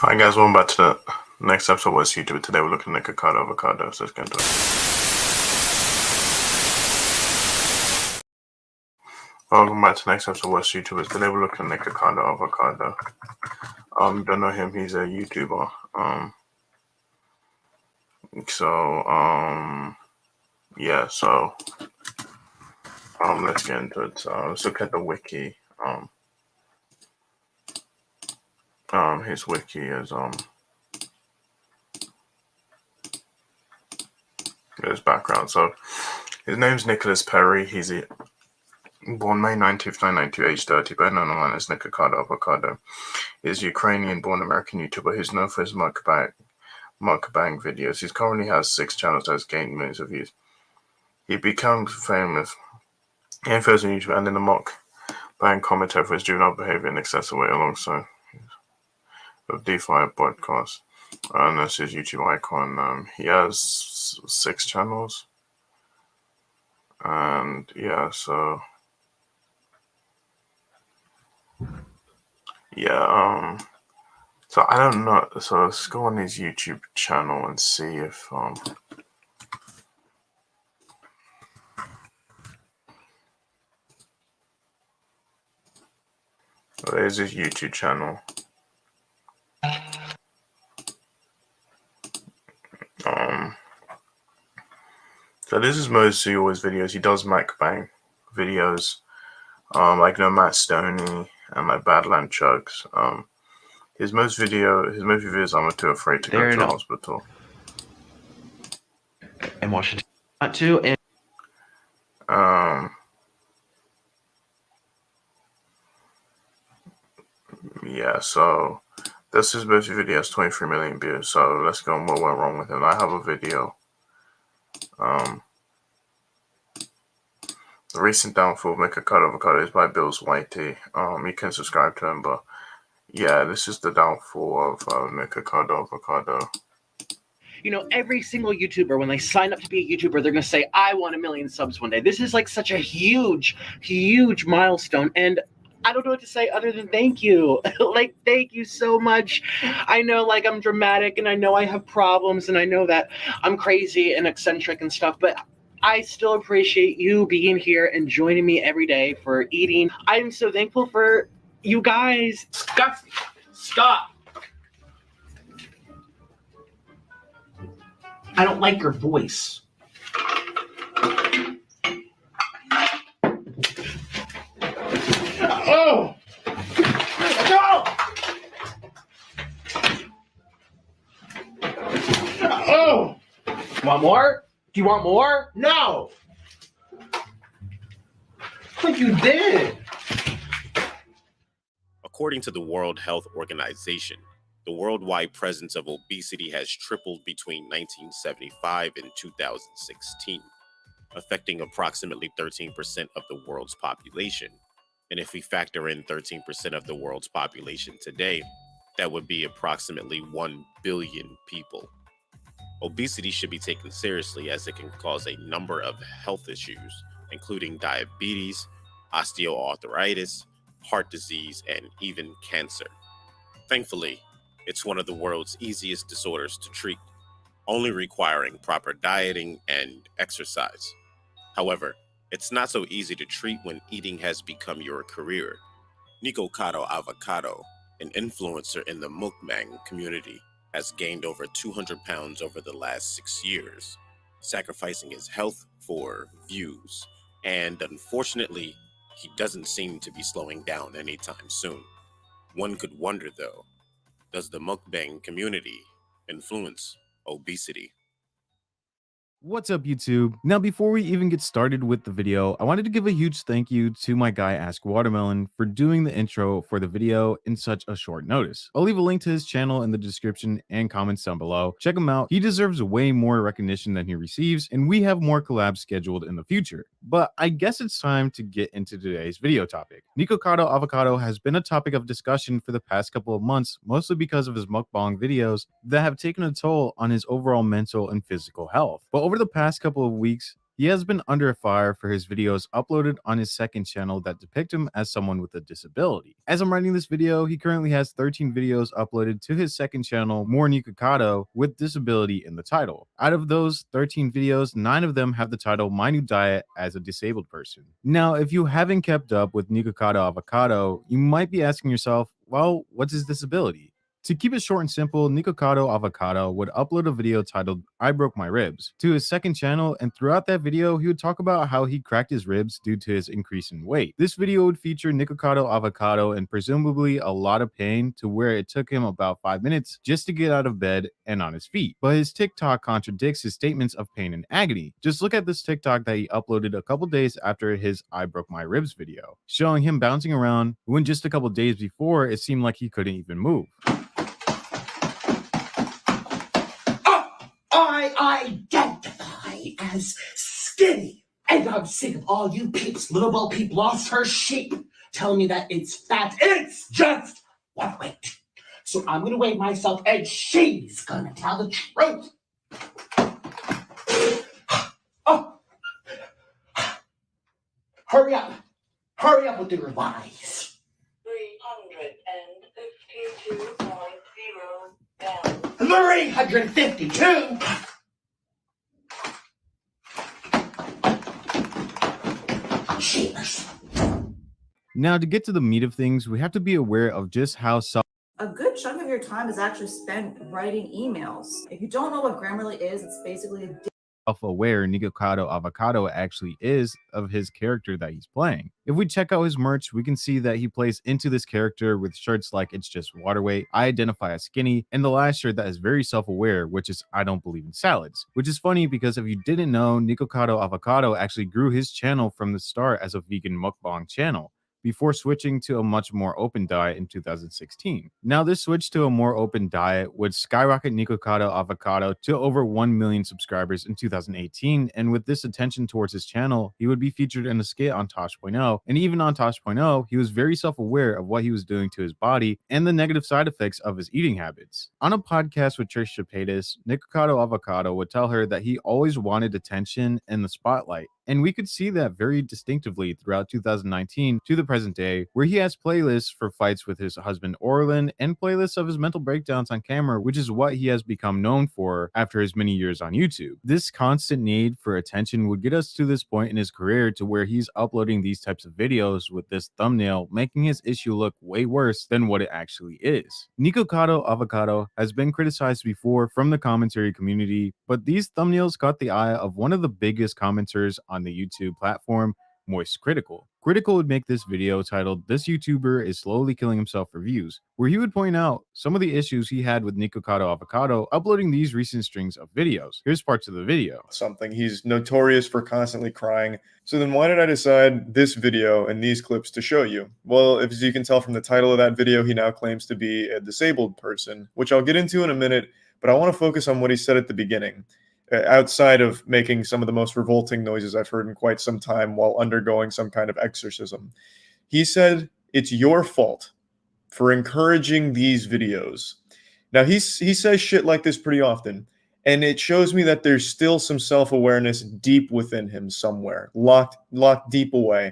Hi guys, welcome back to the next episode of What's YouTube. Today we're looking at Nikocado Avocado, so let's get into it. Welcome back to the next episode of What's YouTubers. Today we're looking at Nikocado Avocado. Don't know him, he's a YouTuber. Yeah, so let's get into it. So let's look at the wiki. His wiki is his background. So his name's Nicholas Perry. He's born May 19th, 1992, age 30, better known online as Nikocado Avocado. He is a Ukrainian-born American YouTuber who's known for his mukbang videos. He currently has 6 channels that has gained millions of views. He becomes famous in first on YouTube and in the mukbang commentary for his juvenile behavior in excessive way alongside of DeFi podcast. And that's his YouTube icon. He has 6 channels. And yeah, so yeah, so I don't know. So let's go on his YouTube channel and see if there's his YouTube channel. So this is mostly all his videos. He does mukbang videos, like Matt Stoney and like Badland Chugs. His most videos I'm too afraid to go to the hospital. In Washington, not to and yeah, so this is most videos, 23 million views. So let's go on what went wrong with him. I have a video. The recent downfall of Nikocado Avocado is by Bill's Whitey. You can subscribe to him, but yeah, this is the downfall of Nikocado Avocado. you know, every single YouTuber, when they sign up to be a YouTuber, they're gonna say, "I want 1 million subs one day." This is like such a huge milestone, and I don't know what to say other than thank you. Like, thank you so much. I know, like, I'm dramatic, and I know I have problems, and I know that I'm crazy and eccentric and stuff, but I still appreciate you being here and joining me every day for eating. I'm so thankful for you guys. Stop. I don't like your voice. Oh! No! Oh! Want more? Do you want more? No! But you did! According to the World Health Organization, the worldwide presence of obesity has tripled between 1975 and 2016, affecting approximately 13% of the world's population. And if we factor in 13% of the world's population today, that would be approximately 1 billion people. Obesity should be taken seriously as it can cause a number of health issues, including diabetes, osteoarthritis, heart disease, and even cancer. Thankfully, it's one of the world's easiest disorders to treat, only requiring proper dieting and exercise. However, it's not so easy to treat when eating has become your career. Nikocado Avocado, an influencer in the mukbang community, has gained over 200 pounds over the last 6 years, sacrificing his health for views. And unfortunately, he doesn't seem to be slowing down anytime soon. One could wonder, though, does the mukbang community influence obesity? What's up, YouTube? Now, before we even get started with the video, I wanted to give a huge thank you to my guy Ask Watermelon for doing the intro for the video in such a short notice. I'll leave a link to his channel in the description and comments down below. Check him out. He deserves way more recognition than he receives, and we have more collabs scheduled in the future. But I guess it's time to get into today's video topic. Nikocado Avocado has been a topic of discussion for the past couple of months, mostly because of his mukbang videos that have taken a toll on his overall mental and physical health. But over the past couple of weeks, he has been under fire for his videos uploaded on his second channel that depict him as someone with a disability. As I'm writing this video, he currently has 13 videos uploaded to his second channel, More Nikocado, with disability in the title. Out of those 13 videos, 9 of them have the title My New Diet as a Disabled Person. Now, if you haven't kept up with Nikocado Avocado, you might be asking yourself, well, what's his disability? To keep it short and simple, Nikocado Avocado would upload a video titled I Broke My Ribs to his second channel, and throughout that video, he would talk about how he cracked his ribs due to his increase in weight. This video would feature Nikocado Avocado in presumably a lot of pain to where it took him about 5 minutes just to get out of bed and on his feet. But his TikTok contradicts his statements of pain and agony. Just look at this TikTok that he uploaded a couple days after his I Broke My Ribs video, showing him bouncing around when just a couple days before it seemed like he couldn't even move. I identify as skinny. And I'm sick of all you peeps, little Bo Peep lost her sheep, telling me that it's fat. It's just one weight. So I'm gonna weigh myself and she's gonna tell the truth. Oh. Hurry up with the revise. 352.0 down. 352. Cheers. Now, to get to the meat of things, we have to be aware of just how A good chunk of your time is actually spent writing emails. If you don't know what Grammarly is, it's basically a self-aware Nikocado Avocado actually is of his character that he's playing. If we check out his merch, we can see that he plays into this character with shirts like It's Just Water Weight, I Identify as Skinny, and the last shirt that is very self-aware, which is I Don't Believe in Salads. Which is funny because if you didn't know, Nikocado Avocado actually grew his channel from the start as a vegan mukbang channel, before switching to a much more open diet in 2016. Now, this switch to a more open diet would skyrocket Nikocado Avocado to over 1 million subscribers in 2018, and with this attention towards his channel, he would be featured in a skit on Tosh.0, and even on Tosh.0, he was very self-aware of what he was doing to his body and the negative side effects of his eating habits. On a podcast with Trish Chapatis, Nikocado Avocado would tell her that he always wanted attention and the spotlight, and we could see that very distinctively throughout 2019 to the present day, where he has playlists for fights with his husband Orlin and playlists of his mental breakdowns on camera, which is what he has become known for after his many years on YouTube. This constant need for attention would get us to this point in his career to where he's uploading these types of videos with this thumbnail, making his issue look way worse than what it actually is. Nikocado Avocado has been criticized before from the commentary community, but these thumbnails caught the eye of one of the biggest commenters on the YouTube platform, Moist Critical. Critical would make this video titled This YouTuber is Slowly Killing Himself for Views, where he would point out some of the issues he had with Nikocado Avocado uploading these recent strings of videos. Here's parts of the video. Something. He's notorious for constantly crying. So then why did I decide this video and these clips to show you? Well, as you can tell from the title of that video, he now claims to be a disabled person, which I'll get into in a minute, but I want to focus on what he said at the beginning. Outside of making some of the most revolting noises I've heard in quite some time while undergoing some kind of exorcism. He said, it's your fault for encouraging these videos. Now, he says shit like this pretty often, and it shows me that there's still some self-awareness deep within him somewhere, locked deep away.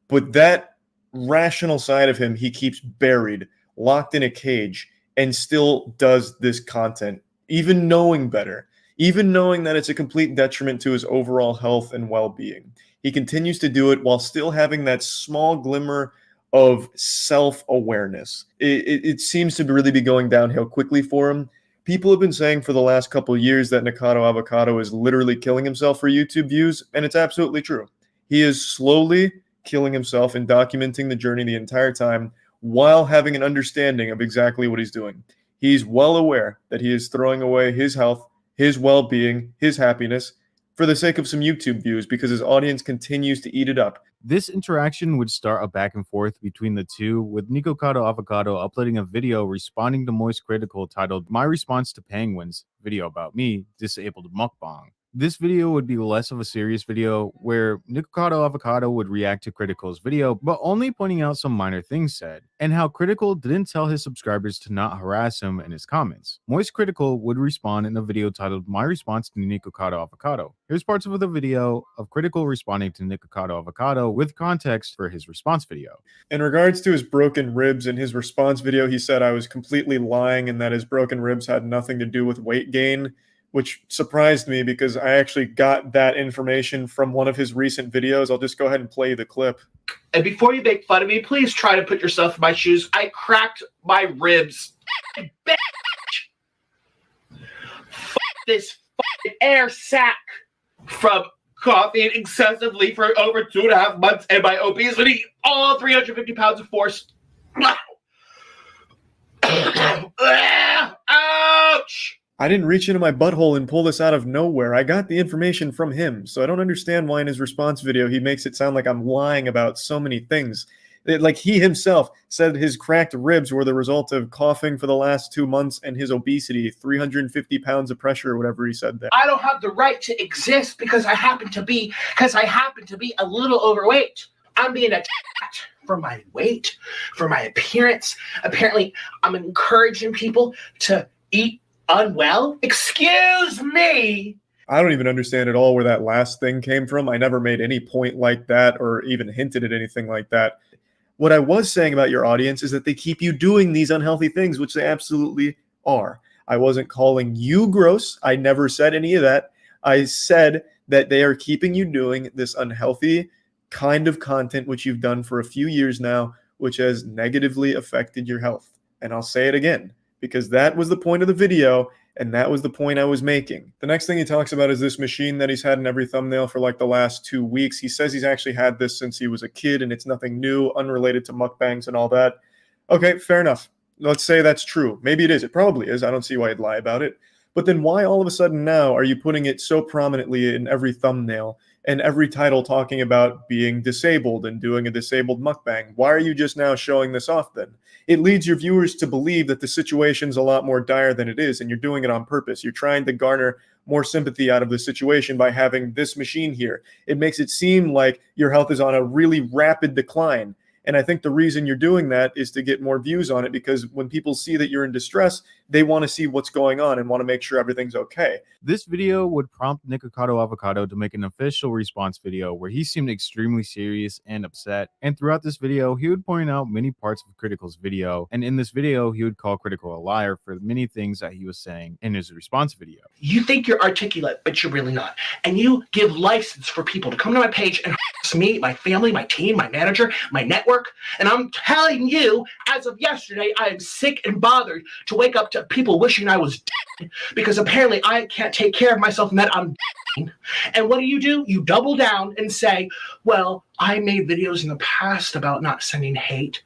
But that rational side of him, he keeps buried, locked in a cage, and still does this content, even knowing better. Even knowing that it's a complete detriment to his overall health and well-being. He continues to do it while still having that small glimmer of self-awareness. It seems to really be going downhill quickly for him. People have been saying for the last couple of years that Nikocado Avocado is literally killing himself for YouTube views, and it's absolutely true. He is slowly killing himself and documenting the journey the entire time while having an understanding of exactly what he's doing. He's well aware that he is throwing away his health, his well-being, his happiness, for the sake of some YouTube views because his audience continues to eat it up. This interaction would start a back and forth between the two, with Nikocado Avocado uploading a video responding to Moist Critical titled My Response to Penguins, video about me, disabled mukbang. This video would be less of a serious video where Nikocado Avocado would react to Critical's video, but only pointing out some minor things said, and how Critical didn't tell his subscribers to not harass him in his comments. Moist Critical would respond in a video titled My Response to Nikocado Avocado. Here's parts of the video of Critical responding to Nikocado Avocado with context for his response video. In regards to his broken ribs, in his response video, he said I was completely lying and that his broken ribs had nothing to do with weight gain, which surprised me because I actually got that information from one of his recent videos. I'll just go ahead and play the clip. And before you make fun of me, please try to put yourself in my shoes. I cracked my ribs. Bitch. Fuck this fucking air sack from coughing excessively for over 2.5 months and my obesity, all 350 pounds of force. Ouch! I didn't reach into my butthole and pull this out of nowhere. I got the information from him, so I don't understand why in his response video he makes it sound like I'm lying about so many things. Like he himself said his cracked ribs were the result of coughing for the last 2 months and his obesity, 350 pounds of pressure or whatever he said there. I don't have the right to exist because I happen to be a little overweight. I'm being attacked for my weight, for my appearance. Apparently, I'm encouraging people to eat unwell? Excuse me! I don't even understand at all where that last thing came from. I never made any point like that or even hinted at anything like that. What I was saying about your audience is that they keep you doing these unhealthy things, which they absolutely are. I wasn't calling you gross. I never said any of that. I said that they are keeping you doing this unhealthy kind of content, which you've done for a few years now, which has negatively affected your health. And I'll say it again, because that was the point of the video, and that was the point I was making. The next thing he talks about is this machine that he's had in every thumbnail for like the last 2 weeks. He says he's actually had this since he was a kid, and it's nothing new, unrelated to mukbangs and all that. Okay, fair enough. Let's say that's true. Maybe it is. It probably is. I don't see why he'd lie about it. But then why all of a sudden now are you putting it so prominently in every thumbnail and every title talking about being disabled and doing a disabled mukbang? Why are you just now showing this off then? It leads your viewers to believe that the situation's a lot more dire than it is, and you're doing it on purpose. You're trying to garner more sympathy out of the situation by having this machine here. It makes it seem like your health is on a really rapid decline. And I think the reason you're doing that is to get more views on it, because when people see that you're in distress, they want to see what's going on and want to make sure everything's okay. This video would prompt Nikocado Avocado to make an official response video where he seemed extremely serious and upset. And throughout this video, he would point out many parts of Critical's video. And in this video, he would call Critical a liar for many things that he was saying in his response video. You think you're articulate, but you're really not. And you give license for people to come to my page and harass me, my family, my team, my manager, my network. And I'm telling you, as of yesterday, I am sick and bothered to wake up to people wishing I was dead because apparently I can't take care of myself and that I'm dead. And what do? You double down and say, well, I made videos in the past about not sending hate.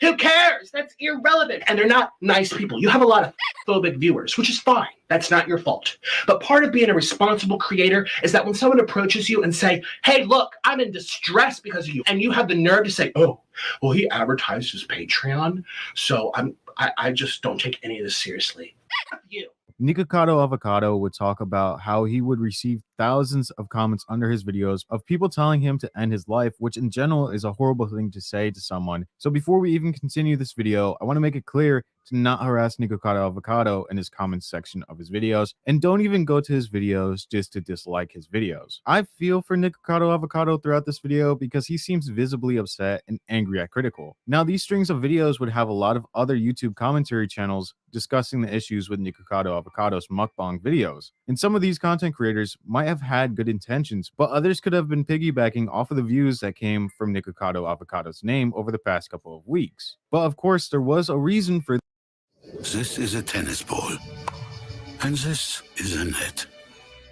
Who cares? That's irrelevant. And they're not nice people. You have a lot of phobic viewers, which is fine. That's not your fault. But part of being a responsible creator is that when someone approaches you and say, hey, look, I'm in distress because of you. And you have the nerve to say, oh, well, he advertised his Patreon, so I just don't take any of this seriously. F you. Nikocado Avocado would talk about how he would receive thousands of comments under his videos of people telling him to end his life, which in general is a horrible thing to say to someone. So before we even continue this video, I want to make it clear to not harass Nikocado Avocado in his comments section of his videos, and don't even go to his videos just to dislike his videos. I feel for Nikocado Avocado throughout this video because he seems visibly upset and angry at Critical. Now, these strings of videos would have a lot of other YouTube commentary channels discussing the issues with Nikocado Avocado's mukbang videos. And some of these content creators might have had good intentions, but others could have been piggybacking off of the views that came from Nikocado Avocado's name over the past couple of weeks. But of course, there was a reason for this is a tennis ball, and this is a net.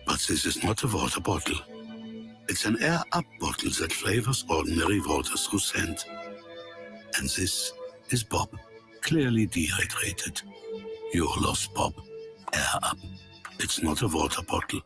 But this is not a water bottle. It's an air-up bottle that flavors ordinary water through scent. And this is Bob, clearly dehydrated. You're lost, Bob. Air up. It's not a water bottle.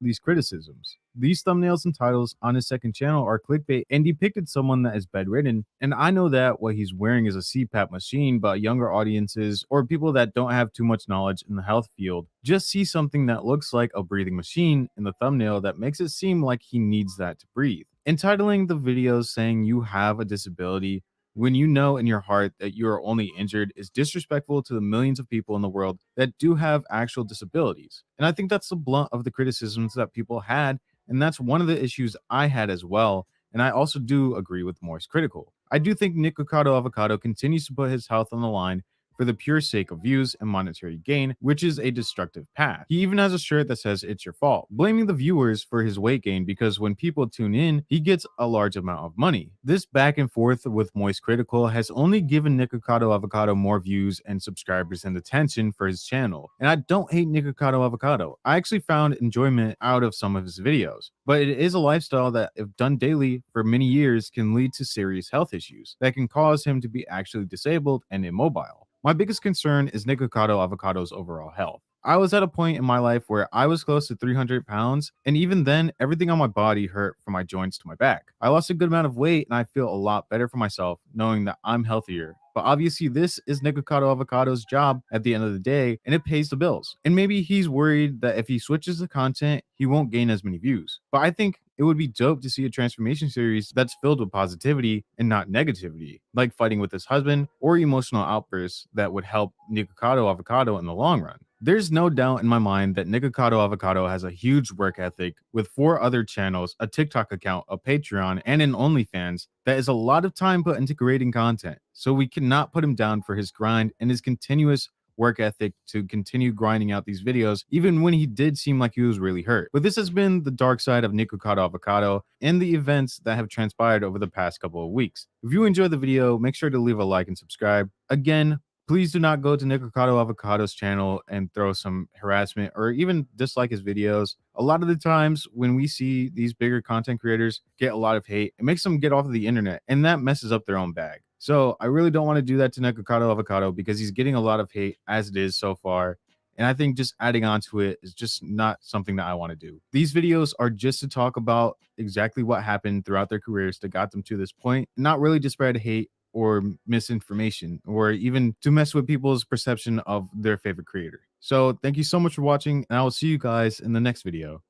these criticisms. These thumbnails and titles on his second channel are clickbait and depicted someone that is bedridden, and I know that what he's wearing is a CPAP machine, but younger audiences or people that don't have too much knowledge in the health field just see something that looks like a breathing machine in the thumbnail that makes it seem like he needs that to breathe. Entitling the videos saying you have a disability when you know in your heart that you are only injured is disrespectful to the millions of people in the world that do have actual disabilities. And I think that's the blunt of the criticisms that people had, and that's one of the issues I had as well. And I also do agree with Morris Critical. I do think Nikocado Avocado continues to put his health on the line for the pure sake of views and monetary gain, which is a destructive path. He even has a shirt that says "It's your fault," blaming the viewers for his weight gain because when people tune in, he gets a large amount of money. This back and forth with Moist Critical has only given Nikocado Avocado more views and subscribers and attention for his channel. And I don't hate Nikocado Avocado. I actually found enjoyment out of some of his videos, but it is a lifestyle that, if done daily for many years, can lead to serious health issues that can cause him to be actually disabled and immobile. My biggest concern is Nikocado Avocado's overall health. I was at a point in my life where I was close to 300 pounds, and even then, everything on my body hurt from my joints to my back. I lost a good amount of weight, and I feel a lot better for myself knowing that I'm healthier. But obviously, this is Nikocado Avocado's job at the end of the day, and it pays the bills. And maybe he's worried that if he switches the content, he won't gain as many views. But I think it would be dope to see a transformation series that's filled with positivity and not negativity, like fighting with his husband or emotional outbursts that would help Nikocado Avocado in the long run. There's no doubt in my mind that Nikocado Avocado has a huge work ethic with 4 other channels, a TikTok account, a Patreon, and an OnlyFans. That is a lot of time put into creating content. So we cannot put him down for his grind and his continuous work ethic to continue grinding out these videos, even when he did seem like he was really hurt. But this has been the dark side of Nikocado Avocado and the events that have transpired over the past couple of weeks. If you enjoyed the video, make sure to leave a like and subscribe. Again, please do not go to Nikocado Avocado's channel and throw some harassment or even dislike his videos. A lot of the times when we see these bigger content creators get a lot of hate, it makes them get off of the internet, and that messes up their own bag. So I really don't want to do that to Nikocado Avocado because he's getting a lot of hate as it is so far. And I think just adding on to it is just not something that I want to do. These videos are just to talk about exactly what happened throughout their careers that got them to this point, not really to spread hate or misinformation or even to mess with people's perception of their favorite creator. So thank you so much for watching, and I will see you guys in the next video.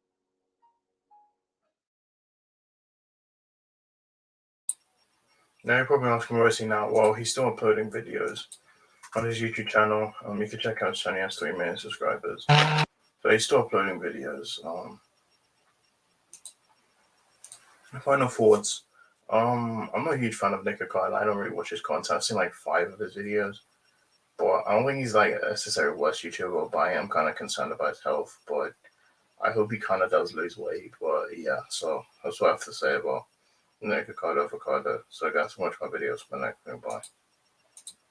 Now you're probably asking where is he now? Well, he's still uploading videos on his YouTube channel. You can check out Sonny has 3 million subscribers. So he's still uploading videos. Final thoughts. I'm not a huge fan of Nikocado. I don't really watch his content. I've seen like 5 of his videos. But I don't think he's like a necessarily worst YouTuber, but I am kind of concerned about his health. But I hope he kind of does lose weight. But yeah, so that's what I have to say about Nikocado Avocado. So guys, watch my videos for the next one. Bye.